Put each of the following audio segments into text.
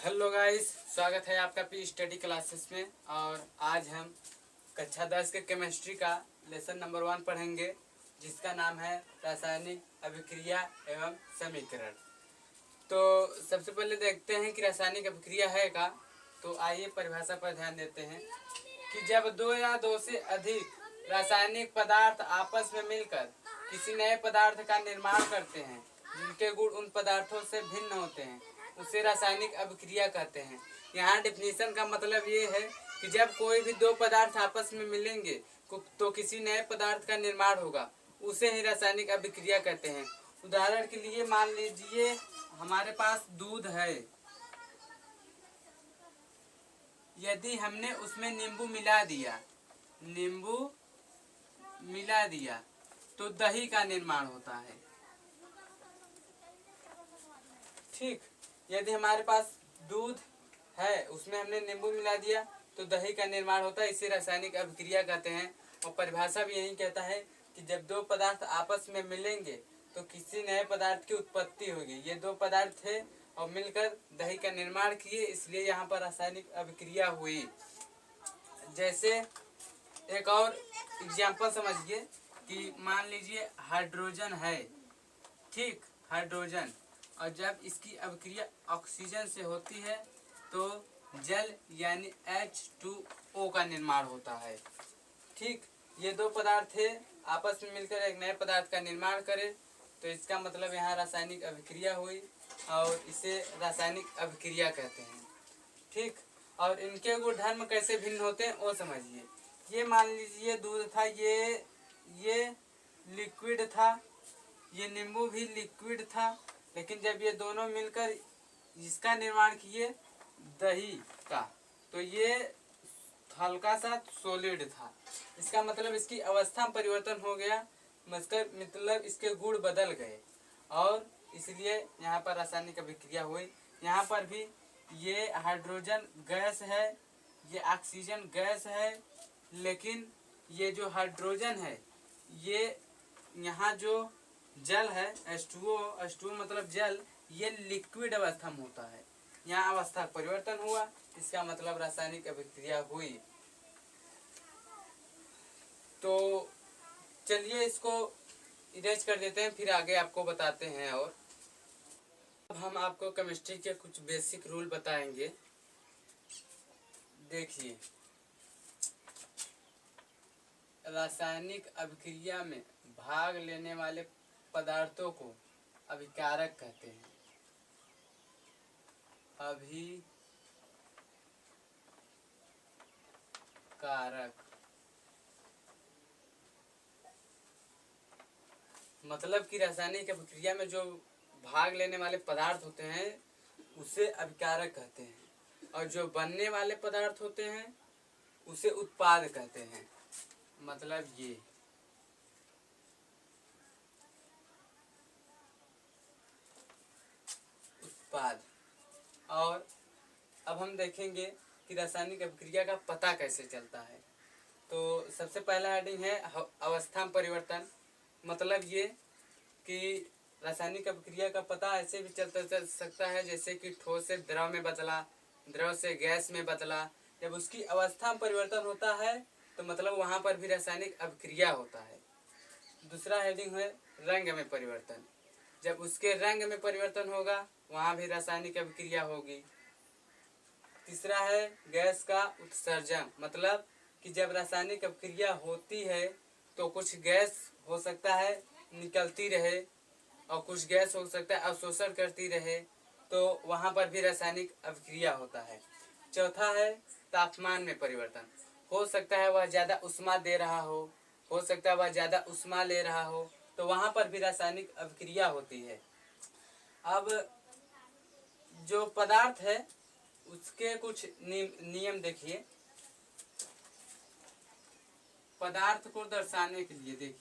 Hello guys, स्वागत है आपका पी स्टडी क्लासेस में। और आज हम कक्षा 10 के केमिस्ट्री का लेसन नंबर 1 पढ़ेंगे, जिसका नाम है रासायनिक अभिक्रिया एवं समीकरण। तो सबसे पहले देखते हैं कि रासायनिक अभिक्रिया है का। तो आइए परिभाषा पर ध्यान देते हैं कि जब दो या दो से अधिक रासायनिक पदार्थ आपस में मिलकर किसी नए पदार्थ का निर्माण करते हैं जिनके गुण उन पदार्थों से भिन्न होते हैं, उसे रासायनिक अभिक्रिया कहते हैं। यहाँ डिफिनीशन का मतलब ये है कि जब कोई भी दो पदार्थ आपस में मिलेंगे तो किसी नए पदार्थ का निर्माण होगा, उसे ही रासायनिक अभिक्रिया कहते हैं। उदाहरण के लिए मान लीजिए हमारे पास दूध है, यदि हमने उसमें नींबू मिला दिया तो दही का निर्माण होता है। ठीक, यदि हमारे पास दूध है, उसमें हमने नींबू मिला दिया तो दही का निर्माण होता है, इसे रासायनिक अभिक्रिया कहते हैं। और परिभाषा भी यही कहता है कि जब दो पदार्थ आपस में मिलेंगे तो किसी नए पदार्थ की उत्पत्ति होगी। ये दो पदार्थ थे और मिलकर दही का निर्माण किए, इसलिए यहाँ पर रासायनिक अभिक्रिया हुई। जैसे एक और एग्जाम्पल समझिए कि मान लीजिए हाइड्रोजन है, ठीक, हाइड्रोजन, और जब इसकी अभिक्रिया ऑक्सीजन से होती है तो जल यानी H2O का निर्माण होता है। ठीक, ये दो पदार्थ थे, आपस में मिलकर एक नए पदार्थ का निर्माण करें, तो इसका मतलब यहाँ रासायनिक अभिक्रिया हुई और इसे रासायनिक अभिक्रिया कहते हैं। ठीक, और इनके गुणधर्म कैसे भिन्न होते हैं वो समझिए। ये मान लीजिए दूध था, ये लिक्विड था, ये नींबू भी लिक्विड था, लेकिन जब ये दोनों मिलकर इसका निर्माण किए दही का, तो ये हल्का सा सॉलिड था। इसका मतलब इसकी अवस्था में परिवर्तन हो गया, मतलब इसके गुण बदल गए और इसलिए यहाँ पर रासायनिक अभिक्रिया हुई। यहाँ पर भी ये हाइड्रोजन गैस है, ये ऑक्सीजन गैस है, लेकिन ये जो हाइड्रोजन है, ये यहाँ जो जल है H2O मतलब जल, ये लिक्विड अवस्था में होता है। यहाँ अवस्था परिवर्तन हुआ, इसका मतलब रासायनिक अभिक्रिया हुई। तो चलिए इसको इरेज कर देते हैं, फिर आगे आपको बताते हैं। और अब हम आपको केमिस्ट्री के कुछ बेसिक रूल बताएंगे। देखिए, रासायनिक अभिक्रिया में भाग लेने वाले पदार्थों को अभिकारक कहते हैं। अभिकारक मतलब कि रासायनिक अभिक्रिया में जो भाग लेने वाले पदार्थ होते हैं उसे अभिकारक कहते हैं, और जो बनने वाले पदार्थ होते हैं उसे उत्पाद कहते हैं। मतलब ये उत्पाद। और अब हम देखेंगे कि रासायनिक अभिक्रिया का पता कैसे चलता है। तो सबसे पहला हेडिंग है अवस्था में परिवर्तन। मतलब ये कि रासायनिक अभिक्रिया का पता ऐसे भी चल सकता है जैसे कि ठोस से द्रव में बदला, द्रव से गैस में बदला। जब उसकी अवस्था में परिवर्तन होता है तो मतलब वहाँ पर भी रासायनिक अभिक्रिया होता है। दूसरा हेडिंग है रंग में परिवर्तन। जब उसके रंग में परिवर्तन होगा वहाँ भी रासायनिक अभिक्रिया होगी। तीसरा है गैस का उत्सर्जन। मतलब कि जब रासायनिक अभिक्रिया होती है तो कुछ गैस हो सकता है निकलती रहे और कुछ गैस हो सकता है अवशोषण करती रहे, तो वहाँ पर भी रासायनिक अभिक्रिया होता है। चौथा है तापमान में परिवर्तन। हो सकता है वह ज़्यादा उष्मा दे रहा हो सकता है वह ज़्यादा उष्मा ले रहा हो, तो वहाँ पर भी रासायनिक अभिक्रिया होती है। अब जो पदार्थ है उसके कुछ नियम देखिए। पदार्थ को दर्शाने के लिए देखिए,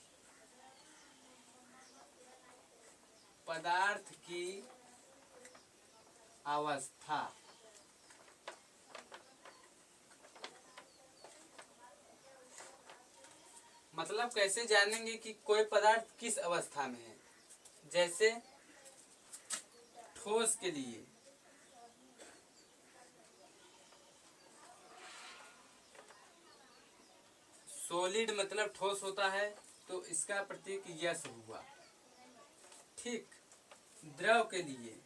पदार्थ की अवस्था, मतलब कैसे जानेंगे कि कोई पदार्थ किस अवस्था में है। जैसे ठोस के लिए सॉलिड मतलब ठोस होता है, तो इसका प्रतीक यस हुआ। ठीक। द्रव के लिए,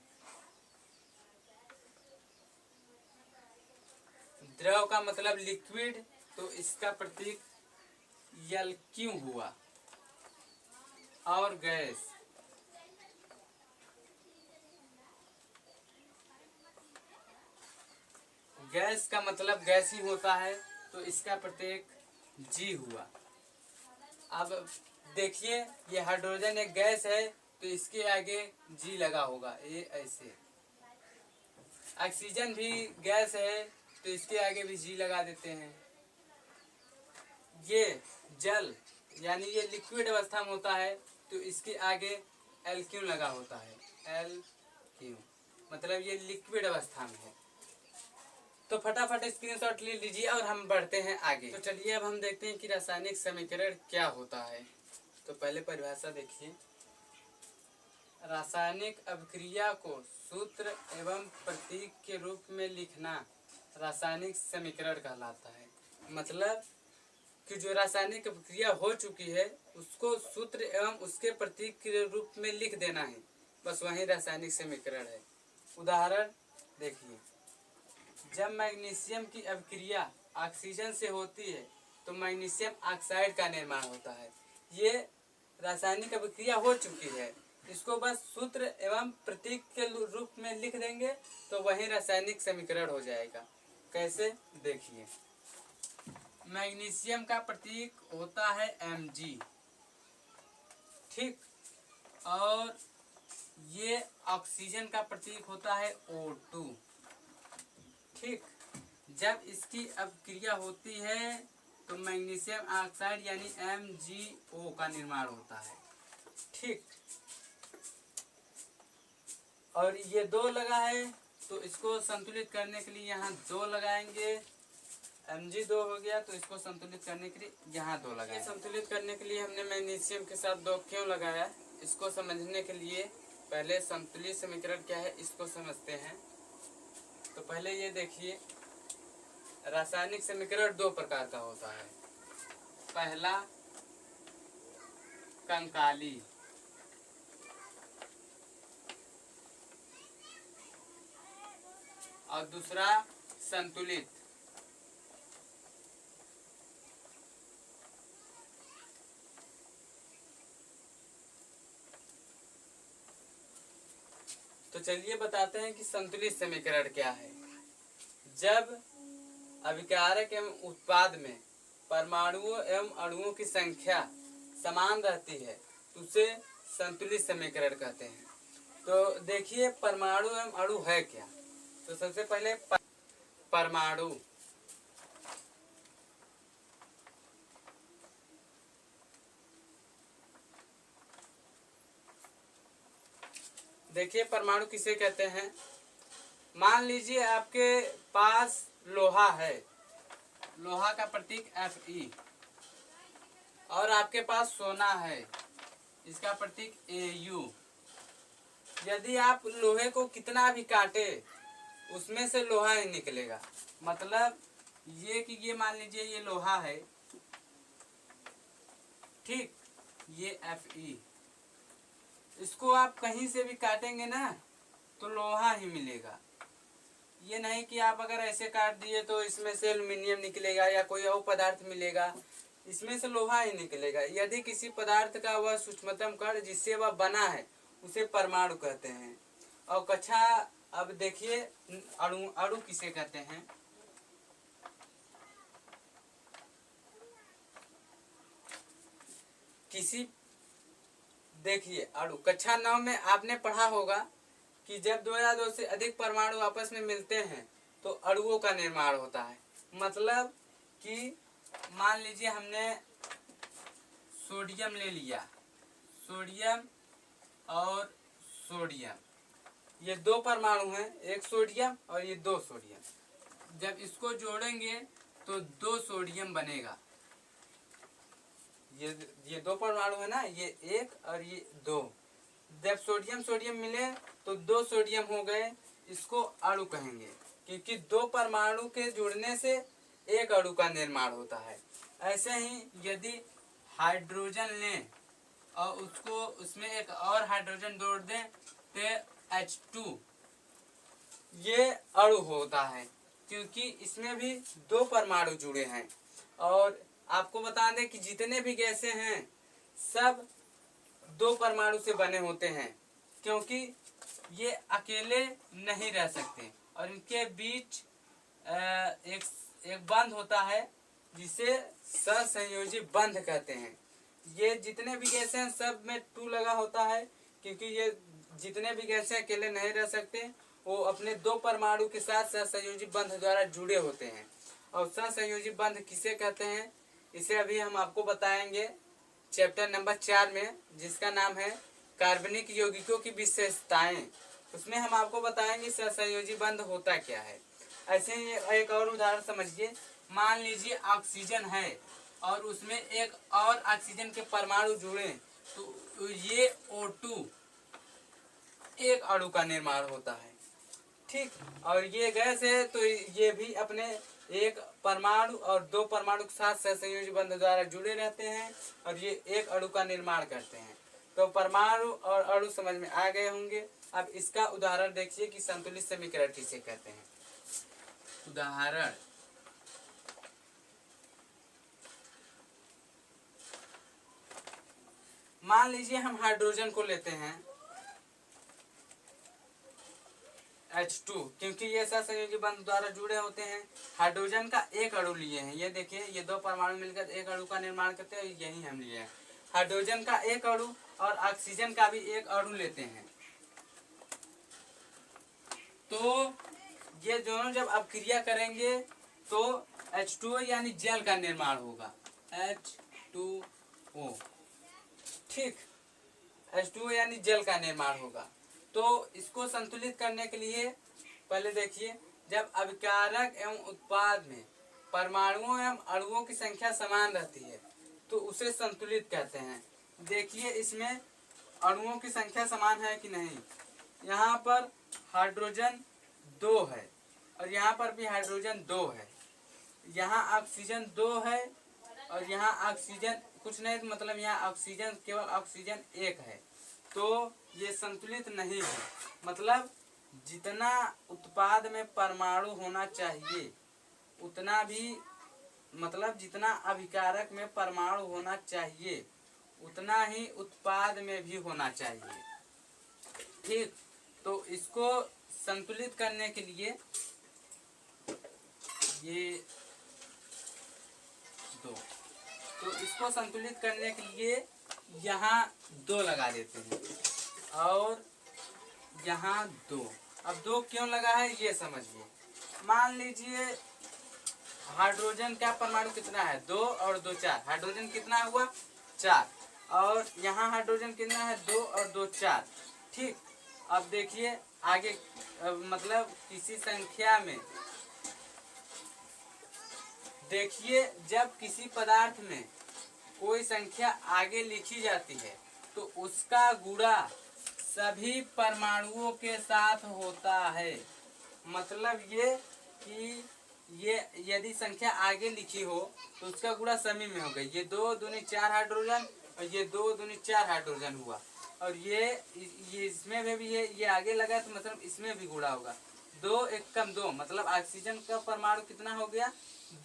द्रव का मतलब लिक्विड, तो इसका प्रतीक यल क्यों हुआ। और गैस, गैस का मतलब गैस ही होता है, तो इसका प्रतीक जी हुआ। अब देखिए, ये हाइड्रोजन एक गैस है, तो इसके आगे जी लगा होगा, ये ऐसे। ऑक्सीजन भी गैस है, तो इसके आगे भी जी लगा देते हैं। ये जल यानी ये लिक्विड अवस्था में होता है, तो इसके आगे एल क्यू लगा होता है, एल क्यू, मतलब ये लिक्विड अवस्था में है। तो फटाफट स्क्रीनशॉट ले लीजिए और हम बढ़ते हैं आगे। तो चलिए अब हम देखते हैं कि रासायनिक समीकरण क्या होता है। तो पहले परिभाषा देखिए। रासायनिक अभिक्रिया को सूत्र एवं प्रतीक के रूप में लिखना रासायनिक समीकरण कहलाता है। मतलब कि जो रासायनिक अभिक्रिया हो चुकी है उसको सूत्र एवं उसके प्रतीक के रूप में लिख देना है, बस वही रासायनिक समीकरण है। उदाहरण देखिए, जब मैग्नीशियम की अभिक्रिया ऑक्सीजन से होती है तो मैग्नीशियम ऑक्साइड का निर्माण होता है। ये रासायनिक अभिक्रिया हो चुकी है, इसको बस सूत्र एवं प्रतीक के रूप में लिख देंगे तो वही रासायनिक समीकरण हो जाएगा। कैसे, देखिए। मैग्नीशियम का प्रतीक होता है Mg, ठीक। और ये ऑक्सीजन का प्रतीक होता है O2, ठीक। जब इसकी अभिक्रिया होती है तो मैग्नीशियम ऑक्साइड यानी MgO का निर्माण होता है, ठीक। और ये 2 लगा है, तो इसको संतुलित करने के लिए यहाँ 2 लगाएंगे। Mg2 हो गया, तो इसको संतुलित करने के लिए यहाँ 2 लगाएंगे। संतुलित करने के लिए हमने मैग्नीशियम के साथ 2 क्यों लगाया, इसको समझने के लिए पहले संतुलित समीकरण क्या है इसको समझते हैं। तो पहले ये देखिए, रासायनिक समीकरण 2 प्रकार का होता है। पहला कंकाली, और दूसरा संतुलित। तो चलिए बताते हैं कि संतुलित समीकरण क्या है। जब अभिकारक एवं उत्पाद में परमाणुओं एवं अणुओं की संख्या समान रहती है तो उसे संतुलित समीकरण कहते हैं। तो देखिए, परमाणु एवं अणु है क्या। तो सबसे पहले परमाणु, देखिए परमाणु किसे कहते हैं। मान लीजिए आपके पास लोहा है, लोहा का प्रतीक Fe, और आपके पास सोना है, इसका प्रतीक Au। यदि आप लोहे को कितना भी काटे उसमें से लोहा ही निकलेगा। मतलब ये कि ये मान लीजिए ये लोहा है, ठीक, ये Fe, इसको आप कहीं से भी काटेंगे ना तो लोहा ही मिलेगा। ये नहीं कि आप अगर ऐसे काट दिए तो इसमें से एल्युमिनियम निकलेगा या कोई और पदार्थ मिलेगा, इसमें से लोहा ही निकलेगा। यदि किसी पदार्थ का वह सूक्ष्मतम कण जिससे वह बना है उसे परमाणु कहते हैं। और कक्षा, अब देखिए अणु, अणु किसे कहते हैं। किसी, देखिए अणु, कक्षा 9 में आपने पढ़ा होगा कि जब 2 या 2 से अधिक परमाणु आपस में मिलते हैं तो अणुओं का निर्माण होता है। मतलब कि मान लीजिए हमने सोडियम ले लिया, सोडियम और सोडियम, ये 2 परमाणु हैं, एक सोडियम और ये 2 सोडियम। जब इसको जोड़ेंगे तो 2 सोडियम बनेगा। ये 2 परमाणु है ना, ये 1 और ये 2। जब सोडियम सोडियम मिले तो 2 सोडियम हो गए, इसको अणु कहेंगे, क्योंकि 2 परमाणु के जुड़ने से एक अणु का निर्माण होता है। ऐसे ही यदि हाइड्रोजन लें और उसको उसमें एक और हाइड्रोजन जोड़ दें तो H2 ये अणु होता है, क्योंकि इसमें भी दो परमाणु जुड़े हैं। और आपको बता दें कि जितने भी गैसें हैं सब दो परमाणु से बने होते हैं, क्योंकि ये अकेले नहीं रह सकते और इनके बीच एक बंध होता है जिसे सहसंयोजी बंध कहते हैं। ये जितने भी गैसें हैं सब में 2 लगा होता है, क्योंकि ये जितने भी गैसें अकेले नहीं रह सकते वो अपने दो परमाणु के साथ सहसंयोजी बंध द्वारा जुड़े होते हैं। और सहसंयोजी बंध किसे कहते हैं इसे अभी हम आपको बताएंगे चैप्टर नंबर 4 में, जिसका नाम है कार्बनिक यौगिकों की विशेषताएं। उसमें हम आपको बताएंगे सहसंयोजी बंध होता क्या है। ऐसे ही एक और उदाहरण समझिए। मान लीजिए ऑक्सीजन है और उसमें एक और ऑक्सीजन के परमाणु जुड़े तो ये O2 एक अणु का निर्माण होता है, ठीक। और ये गैस है तो ये भी अपने एक परमाणु और दो परमाणु के साथ सहसंयोजी बंध द्वारा जुड़े रहते हैं और ये एक अणु का निर्माण करते हैं। तो परमाणु और अणु समझ में आ गए होंगे। अब इसका उदाहरण देखिए कि संतुलित समीकरण किसे कहते हैं। उदाहरण, मान लीजिए हम हाइड्रोजन को लेते हैं H2, क्योंकि ये सहसंयोजी बंध द्वारा जुड़े होते हैं। हाइड्रोजन का एक अणु लिए हैं, ये देखिए ये दो परमाणु मिलकर एक अणु का निर्माण करते हैं, यही हम लिए हैं। हाइड्रोजन का एक अणु और ऑक्सीजन का भी एक अणु लेते हैं, तो ये दोनों जब अब क्रिया करेंगे तो H2O यानी जल का निर्माण होगा, H2O, ठीक। H2O यानी जल का निर्माण होगा। तो इसको संतुलित करने के लिए पहले देखिए, जब अभिकारक एवं उत्पाद में परमाणुओं एवं अणुओं की संख्या समान रहती है तो उसे संतुलित कहते हैं। देखिए इसमें अणुओं की संख्या समान है कि नहीं। यहाँ पर हाइड्रोजन 2 है और यहाँ पर भी हाइड्रोजन 2 है, यहाँ ऑक्सीजन 2 है और यहाँ ऑक्सीजन कुछ नहीं, मतलब यहाँ ऑक्सीजन केवल ऑक्सीजन 1 है, तो ये संतुलित नहीं है। मतलब जितना उत्पाद में परमाणु होना चाहिए उतना भी, मतलब जितना अभिकारक में परमाणु होना चाहिए उतना ही उत्पाद में भी होना चाहिए, ठीक। तो इसको संतुलित करने के लिए ये 2, तो इसको संतुलित करने के लिए यहाँ 2 लगा देते हैं और यहाँ 2। अब 2 क्यों लगा है ये समझिए। मान लीजिए हाइड्रोजन का परमाणु कितना है, 2 और 2 4, हाइड्रोजन कितना हुआ 4, और यहाँ हाइड्रोजन कितना है 2 और 2 4, ठीक। अब देखिए आगे, मतलब किसी संख्या में देखिए, जब किसी पदार्थ में कोई संख्या आगे लिखी जाती है तो उसका गुणा सभी परमाणुओं के साथ होता है। मतलब ये कि ये यदि संख्या आगे लिखी हो तो उसका गुणा सभी में होगा। ये 2 दूनी 4 हाइड्रोजन और ये 2 दूनी 4 हाइड्रोजन हुआ, और ये इसमें भी ये आगे लगा तो मतलब इसमें भी गुणा होगा। 2 एकम 2, मतलब ऑक्सीजन का परमाणु कितना हो गया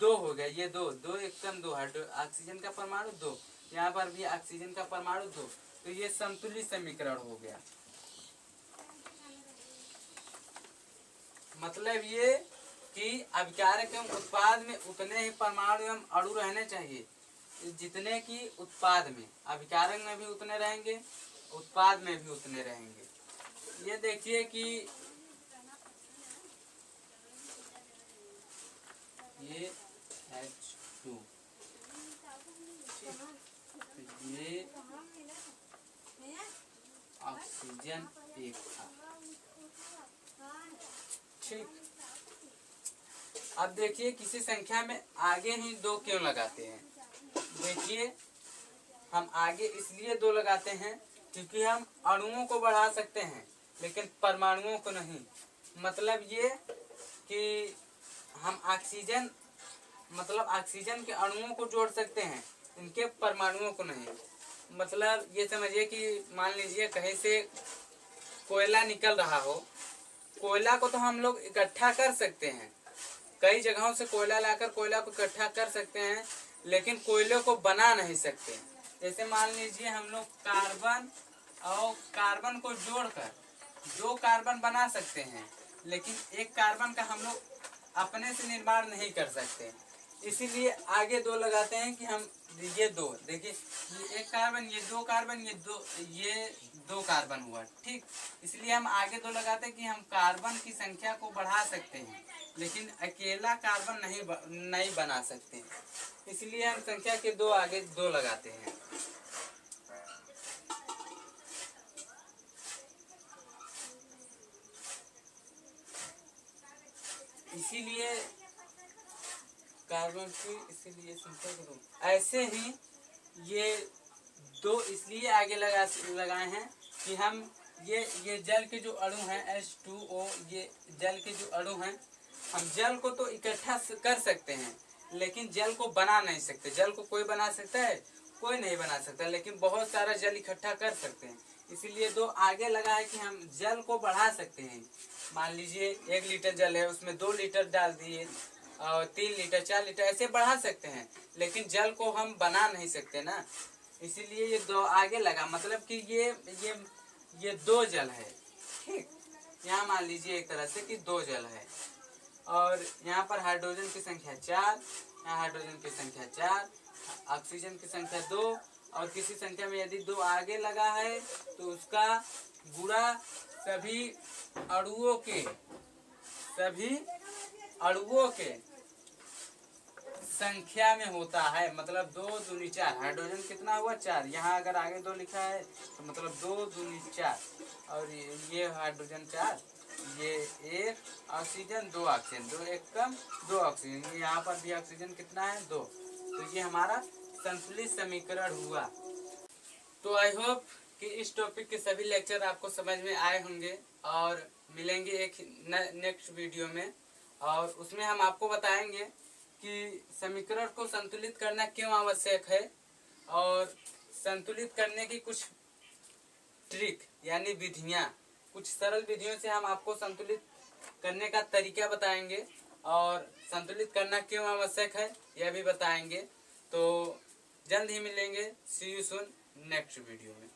2 हो गया, ये 2 2 एकम 2, ऑक्सीजन का परमाणु 2, यहाँ पर भी ऑक्सीजन का परमाणु 2, तो ये संतुलित समीकरण हो गया। मतलब ये कि अभिकारक एवं उत्पाद में उतने ही परमाणु एवं अणु रहने चाहिए जितने कि उत्पाद में, अभिकारक में भी उतने रहेंगे, उत्पाद में भी उतने रहेंगे। ये देखिए कि ये H2, ये ऑक्सीजन 1 था, ठीक। अब देखिए किसी संख्या में आगे ही 2 क्यों लगाते हैं। देखिए हम आगे इसलिए 2 लगाते हैं क्योंकि हम अणुओं को बढ़ा सकते हैं लेकिन परमाणुओं को नहीं। मतलब ये कि हम ऑक्सीजन मतलब ऑक्सीजन के अणुओं को जोड़ सकते हैं, इनके परमाणुओं को नहीं। मतलब ये समझिए कि मान लीजिए कहीं से कोयला निकल रहा हो, कोयला को तो हम लोग इकट्ठा कर सकते हैं, कई जगहों से कोयला लाकर कोयला को इकट्ठा कर सकते हैं, लेकिन कोयले को बना नहीं सकते। जैसे मान लीजिए हम लोग कार्बन और कार्बन को जोड़कर 2 कार्बन बना सकते हैं, लेकिन एक कार्बन का हम लोग अपने से निर्माण नहीं कर सकते। इसीलिए आगे 2 लगाते हैं कि हम ये 2, देखिए ये 1 कार्बन, ये 2 कार्बन, ये 2 कार्बन हुआ, ठीक। इसलिए हम आगे 2 लगाते हैं कि हम कार्बन की संख्या को बढ़ा सकते हैं, लेकिन अकेला कार्बन नहीं बना सकते। इसलिए हम संख्या के 2 आगे 2 लगाते हैं। इसीलिए कार्बन की इसीलिए संख्या के 2, ऐसे ही ये 2 इसलिए आगे लगाए हैं कि हम ये जल के जो अणु हैं H2O, ये जल के जो अणु हैं, हम जल को तो इकट्ठा कर सकते हैं, लेकिन जल को बना नहीं सकते। जल को कोई बना सकता है? कोई नहीं बना सकता, लेकिन बहुत सारा जल इकट्ठा कर सकते हैं। इसीलिए 2 आगे लगा है कि हम जल को बढ़ा सकते हैं। मान लीजिए 1 लीटर जल है, उसमें 2 लीटर डाल दिए और 3 लीटर 4 लीटर ऐसे बढ़ा सकते हैं, लेकिन जल को हम बना नहीं सकते ना। इसीलिए ये 2 आगे लगा, मतलब कि ये 2 जल है, ठीक। यहाँ मान लीजिए एक तरह से कि 2 जल है, और यहाँ पर हाइड्रोजन की संख्या 4, यहाँ हाइड्रोजन की संख्या 4, ऑक्सीजन की संख्या 2, और किसी संख्या में यदि 2 आगे लगा है तो उसका गुणा सभी अणुओं के संख्या में होता है। मतलब 2 दूनी 4, हाइड्रोजन कितना हुआ 4, यहाँ अगर आगे 2 लिखा है तो मतलब 2 दूनी 4, और ये हाइड्रोजन 4, ये 1 ऑक्सीजन 2 ऑक्सीजन, 2 1 कम 2 ऑक्सीजन, यहाँ पर भी ऑक्सीजन कितना है 2। तो ये हमारा संतुलित समीकरण हुआ। तो आई होप कि इस टॉपिक के सभी लेक्चर आपको समझ में आए होंगे, और मिलेंगे एक नेक्स्ट वीडियो में, और उसमें हम आपको बताएंगे कि समीकरण को संतुलित करना क्यों आवश्यक है, और संतुलित करने की कुछ ट्रिक यानी विधियां, कुछ सरल विधियों से हम आपको संतुलित करने का तरीका बताएंगे, और संतुलित करना क्यों आवश्यक है यह भी बताएंगे। तो जल्द ही मिलेंगे। सी यू सून नेक्स्ट वीडियो में।